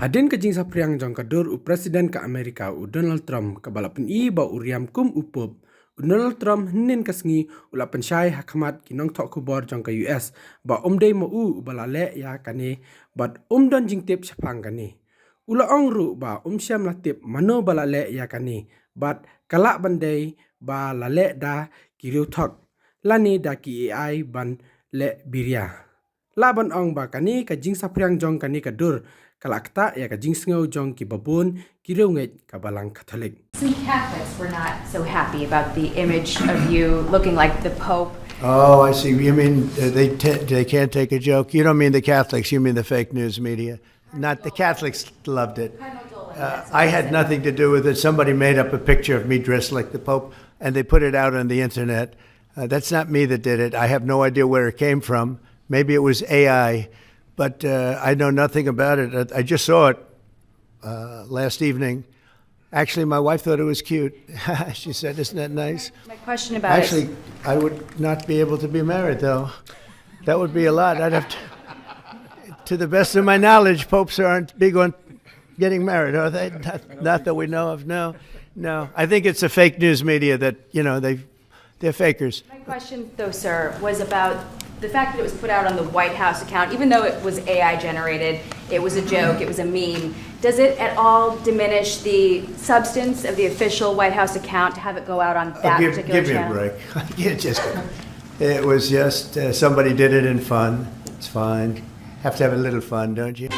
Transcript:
Hadin ke jing sapriang jong kadur Presiden ke Amerika Donald Trump kabalapun ba Riam kum upop. Donald Trump nin kasngi ula Pynshai hakamat kinong tok kubor jong ke US ba dei mo balale ya kane bat don jing tip chapang kane. Ula ongru ba syam latip mano balale ya kane bat kalak bandai ba lale da kiriu tok lani da ki AI ban le biria. Laban ong ba kani ka jing sapriang jong kani kadur kalakta ya ka jing sngau jong ki babun kiriu ngai kabalang Catholic. Some Catholics were not so happy about the image of you looking like the Pope. Oh, I see. You mean they can't take a joke? You don't mean the Catholics, you mean the fake news media. Not the Catholics loved it. I had nothing to do with it. Somebody made up a picture of me dressed like the Pope, and they put it out on the internet. That's not me that did it. I have no idea where it came from. Maybe it was AI, but I know nothing about it. I just saw it last evening. Actually, my wife thought it was cute. She said, "Isn't that nice?" My question about Actually, I would not be able to be married, though. That would be a lot. I'd have to the best of my knowledge, popes aren't big on getting married, are they? Not that we know of. No. I think it's the fake news media that, they're fakers. My question, though, sir, was about the fact that it was put out on the White House account. Even though it was AI generated, it was a joke, it was a meme. Does it at all diminish the substance of the official White House account to have it go out on that particular channel? Give me a break. It was just somebody did it in fun. It's fine. Have to have a little fun, don't you?